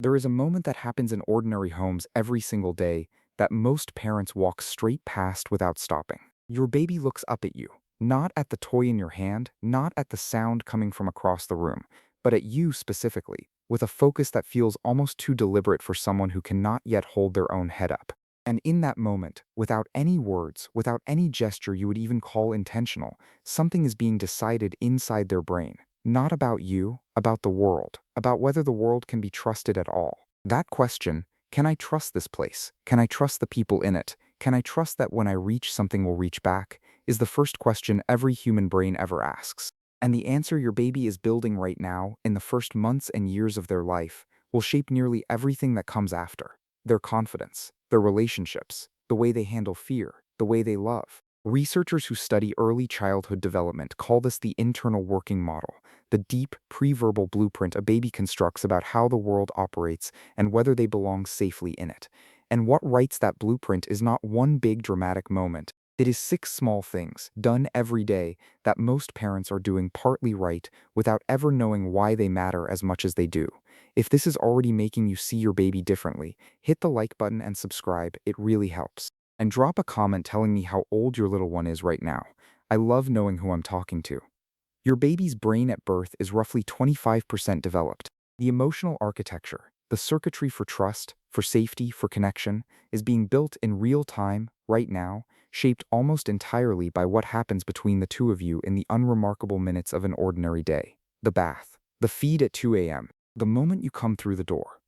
There is a moment that happens in ordinary homes every single day that most parents walk straight past without stopping. Your baby looks up at you, not at the toy in your hand, not at the sound coming from across the room, but at you specifically, with a focus that feels almost too deliberate for someone who cannot yet hold their own head up. And in that moment, without any words, without any gesture you would even call intentional, something is being decided inside their brain. Not about you, about the world, about whether the world can be trusted at all. That question, can I trust this place? Can I trust the people in it? Can I trust that when I reach, something will reach back? Is the first question every human brain ever asks. And the answer your baby is building right now, in the first months and years of their life, will shape nearly everything that comes after. Their confidence, their relationships, the way they handle fear, the way they love. Researchers who study early childhood development call this the internal working model, the deep, pre-verbal blueprint a baby constructs about how the world operates and whether they belong safely in it. And what writes that blueprint is not one big dramatic moment. It is six small things, done every day, that most parents are doing partly right without ever knowing why they matter as much as they do. If this is already making you see your baby differently, hit the like button and subscribe, it really helps. And drop a comment telling me how old your little one is right now. I love knowing who I'm talking to. Your baby's brain at birth is roughly 25% developed. The emotional architecture, the circuitry for trust, for safety, for connection, is being built in real time, right now, shaped almost entirely by what happens between the two of you in the unremarkable minutes of an ordinary day. The bath, the feed at 2 a.m., the moment you come through the door.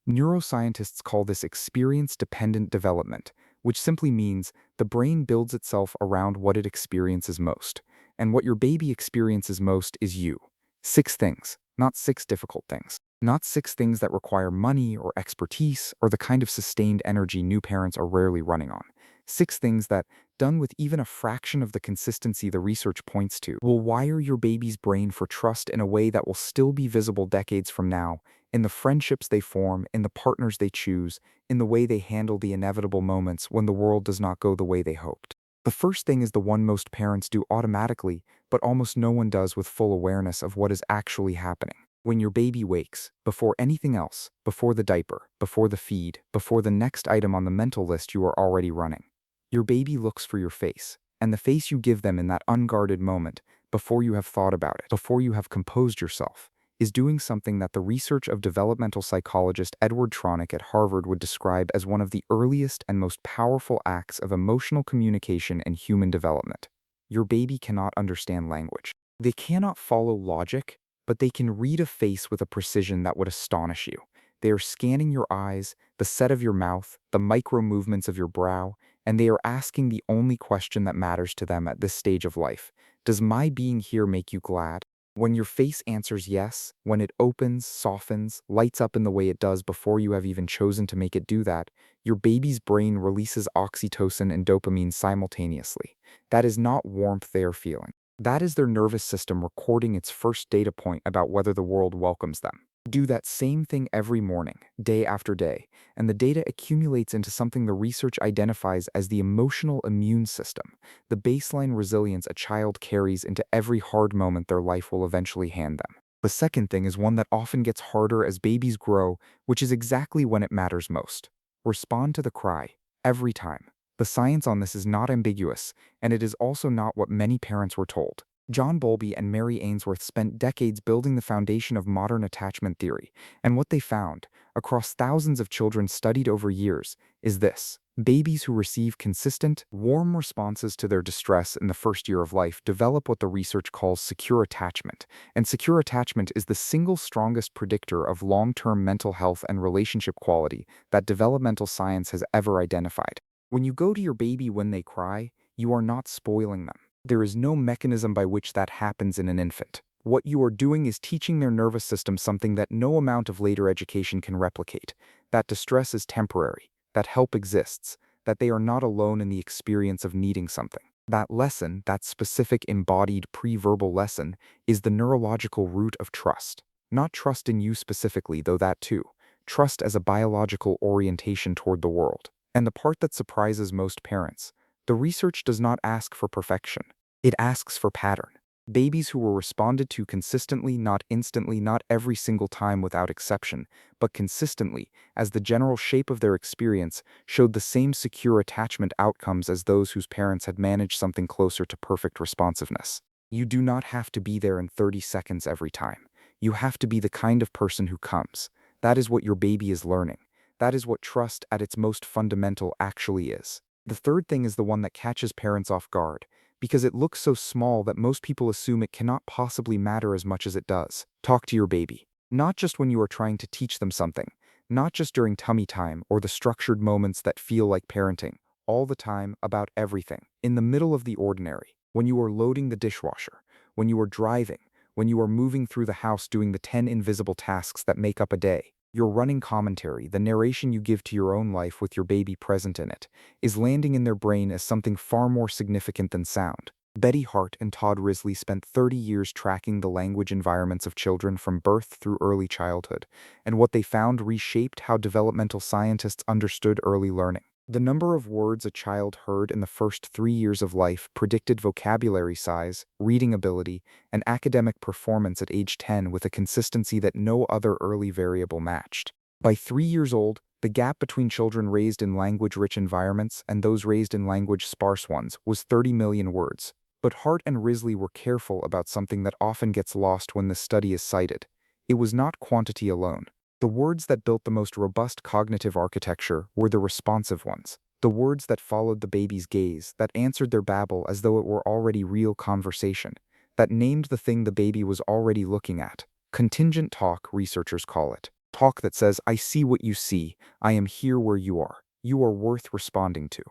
Neuroscientists call this experience-dependent development, which simply means the brain builds itself around what it experiences most. And what your baby experiences most is you. Six things, not six difficult things. Not six things that require money or expertise or the kind of sustained energy new parents are rarely running on. Six things that, done with even a fraction of the consistency the research points to, will wire your baby's brain for trust in a way that will still be visible decades from now, in the friendships they form, in the partners they choose, in the way they handle the inevitable moments when the world does not go the way they hoped. The first thing is the one most parents do automatically, but almost no one does with full awareness of what is actually happening. When your baby wakes, before anything else, before the diaper, before the feed, before the next item on the mental list you are already running, your baby looks for your face, and the face you give them in that unguarded moment, before you have thought about it, before you have composed yourself, is doing something that the research of developmental psychologist Edward Tronick at Harvard would describe as one of the earliest and most powerful acts of emotional communication in human development. Your baby cannot understand language. They cannot follow logic, but they can read a face with a precision that would astonish you. They are scanning your eyes, the set of your mouth, the micro movements of your brow, and they are asking the only question that matters to them at this stage of life. Does my being here make you glad? When your face answers yes, when it opens, softens, lights up in the way it does before you have even chosen to make it do that, your baby's brain releases oxytocin and dopamine simultaneously. That is not warmth they are feeling. That is their nervous system recording its first data point about whether the world welcomes them. Do that same thing every morning, day after day, and the data accumulates into something the research identifies as the emotional immune system, the baseline resilience a child carries into every hard moment their life will eventually hand them. The second thing is one that often gets harder as babies grow, which is exactly when it matters most. Respond to the cry, every time. The science on this is not ambiguous, and it is also not what many parents were told. John Bowlby and Mary Ainsworth spent decades building the foundation of modern attachment theory, and what they found, across thousands of children studied over years, is this. Babies who receive consistent, warm responses to their distress in the first year of life develop what the research calls secure attachment, and secure attachment is the single strongest predictor of long-term mental health and relationship quality that developmental science has ever identified. When you go to your baby when they cry, you are not spoiling them. There is no mechanism by which that happens in an infant. What you are doing is teaching their nervous system something that no amount of later education can replicate, that distress is temporary, that help exists, that they are not alone in the experience of needing something. That lesson, that specific embodied pre-verbal lesson, is the neurological root of trust. Not trust in you specifically, though that too. Trust as a biological orientation toward the world. And the part that surprises most parents, the research does not ask for perfection. It asks for pattern. Babies who were responded to consistently, not instantly, not every single time without exception, but consistently, as the general shape of their experience showed the same secure attachment outcomes as those whose parents had managed something closer to perfect responsiveness. You do not have to be there in 30 seconds every time. You have to be the kind of person who comes. That is what your baby is learning. That is what trust at its most fundamental actually is. The third thing is the one that catches parents off guard, because it looks so small that most people assume it cannot possibly matter as much as it does. Talk to your baby. Not just when you are trying to teach them something, not just during tummy time or the structured moments that feel like parenting, all the time, about everything. In the middle of the ordinary, when you are loading the dishwasher, when you are driving, when you are moving through the house doing the 10 invisible tasks that make up a day. Your running commentary, the narration you give to your own life with your baby present in it, is landing in their brain as something far more significant than sound. Betty Hart and Todd Risley spent 30 years tracking the language environments of children from birth through early childhood, and what they found reshaped how developmental scientists understood early learning. The number of words a child heard in the first 3 years of life predicted vocabulary size, reading ability, and academic performance at age 10 with a consistency that no other early variable matched. By 3 years old, the gap between children raised in language-rich environments and those raised in language-sparse ones was 30 million words. But Hart and Risley were careful about something that often gets lost when this study is cited. It was not quantity alone. The words that built the most robust cognitive architecture were the responsive ones, the words that followed the baby's gaze, that answered their babble as though it were already real conversation, that named the thing the baby was already looking at. Contingent talk, researchers call it. Talk that says, I see what you see, I am here where you are worth responding to.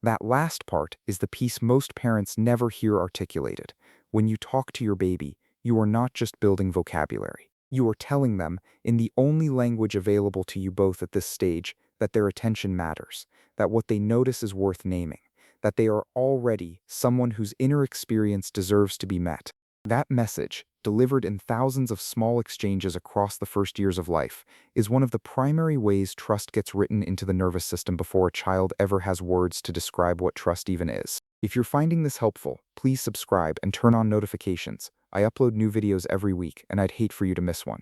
That last part is the piece most parents never hear articulated. When you talk to your baby, you are not just building vocabulary. You are telling them, in the only language available to you both at this stage, that their attention matters, that what they notice is worth naming, that they are already someone whose inner experience deserves to be met. That message, delivered in thousands of small exchanges across the first years of life, is one of the primary ways trust gets written into the nervous system before a child ever has words to describe what trust even is. If you're finding this helpful, please subscribe and turn on notifications. I upload new videos every week, and I'd hate for you to miss one.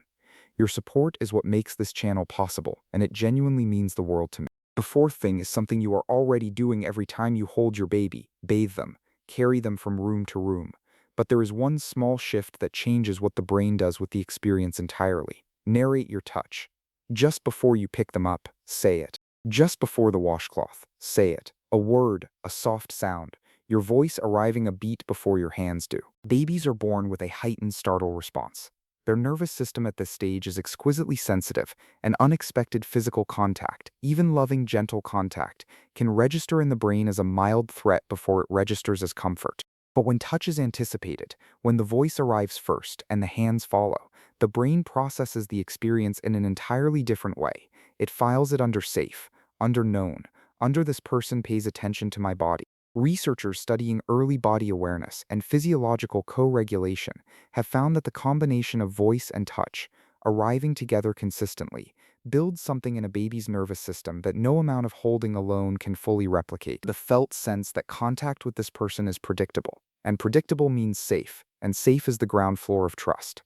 Your support is what makes this channel possible, and it genuinely means the world to me. The fourth thing is something you are already doing every time you hold your baby, bathe them, carry them from room to room. But there is one small shift that changes what the brain does with the experience entirely. Narrate your touch. Just before you pick them up, say it. Just before the washcloth, say it. A word, a soft sound, your voice arriving a beat before your hands do. Babies are born with a heightened startle response. Their nervous system at this stage is exquisitely sensitive, and unexpected physical contact, even loving, gentle contact, can register in the brain as a mild threat before it registers as comfort. But when touch is anticipated, when the voice arrives first and the hands follow, the brain processes the experience in an entirely different way. It files it under safe, under known, under this person pays attention to my body. Researchers studying early body awareness and physiological co-regulation have found that the combination of voice and touch, arriving together consistently, builds something in a baby's nervous system that no amount of holding alone can fully replicate. The felt sense that contact with this person is predictable, and predictable means safe, and safe is the ground floor of trust.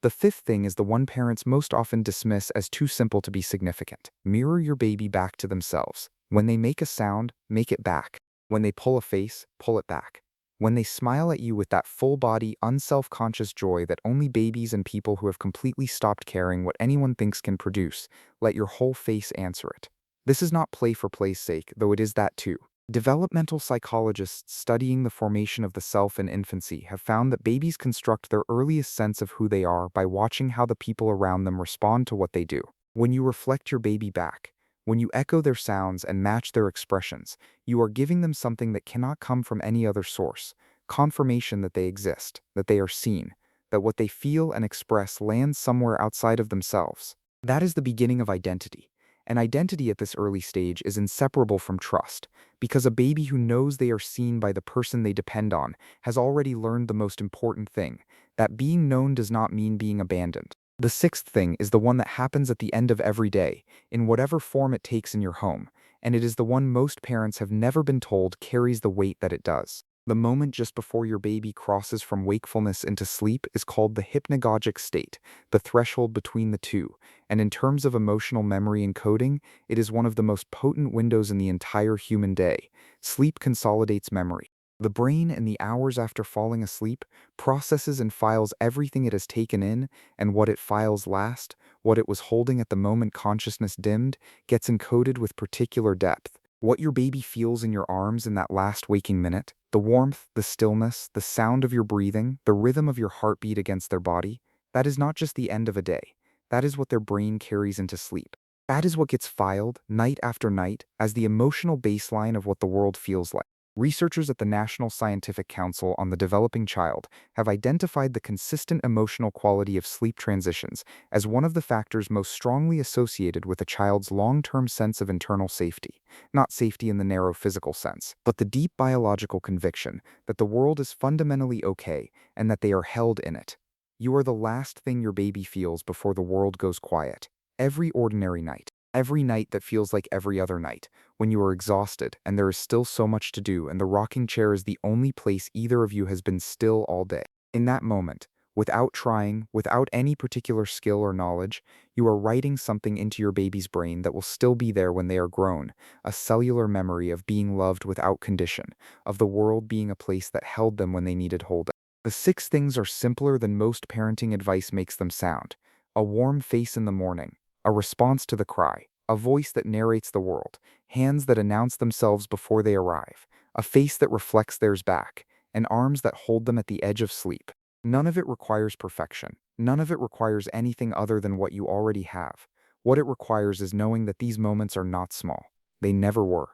The fifth thing is the one parents most often dismiss as too simple to be significant. Mirror your baby back to themselves. When they make a sound, make it back. When they pull a face, pull it back. When they smile at you with that full-body, unself-conscious joy that only babies and people who have completely stopped caring what anyone thinks can produce, let your whole face answer it. This is not play for play's sake, though it is that too. Developmental psychologists studying the formation of the self in infancy have found that babies construct their earliest sense of who they are by watching how the people around them respond to what they do. When you reflect your baby back, when you echo their sounds and match their expressions, you are giving them something that cannot come from any other source: confirmation that they exist, that they are seen, that what they feel and express lands somewhere outside of themselves. That is the beginning of identity. And identity at this early stage is inseparable from trust, because a baby who knows they are seen by the person they depend on has already learned the most important thing, that being known does not mean being abandoned. The sixth thing is the one that happens at the end of every day, in whatever form it takes in your home, and it is the one most parents have never been told carries the weight that it does. The moment just before your baby crosses from wakefulness into sleep is called the hypnagogic state, the threshold between the two, and in terms of emotional memory encoding, it is one of the most potent windows in the entire human day. Sleep consolidates memory. The brain, in the hours after falling asleep, processes and files everything it has taken in, and what it files last, what it was holding at the moment consciousness dimmed, gets encoded with particular depth. What your baby feels in your arms in that last waking minute, the warmth, the stillness, the sound of your breathing, the rhythm of your heartbeat against their body, that is not just the end of a day. That is what their brain carries into sleep. That is what gets filed, night after night, as the emotional baseline of what the world feels like. Researchers at the National Scientific Council on the Developing Child have identified the consistent emotional quality of sleep transitions as one of the factors most strongly associated with a child's long-term sense of internal safety. Not safety in the narrow physical sense, but the deep biological conviction that the world is fundamentally okay and that they are held in it. You are the last thing your baby feels before the world goes quiet. Every ordinary night. Every night that feels like every other night, when you are exhausted and there is still so much to do and the rocking chair is the only place either of you has been still all day. In that moment, without trying, without any particular skill or knowledge, you are writing something into your baby's brain that will still be there when they are grown, a cellular memory of being loved without condition, of the world being a place that held them when they needed holding. The 6 things are simpler than most parenting advice makes them sound. A warm face in the morning, a response to the cry, a voice that narrates the world, hands that announce themselves before they arrive, a face that reflects theirs back, and arms that hold them at the edge of sleep. None of it requires perfection. None of it requires anything other than what you already have. What it requires is knowing that these moments are not small. They never were.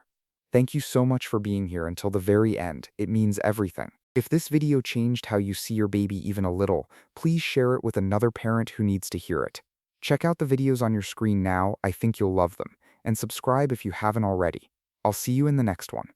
Thank you so much for being here until the very end. It means everything. If this video changed how you see your baby even a little, please share it with another parent who needs to hear it. Check out the videos on your screen now, I think you'll love them, and subscribe if you haven't already. I'll see you in the next one.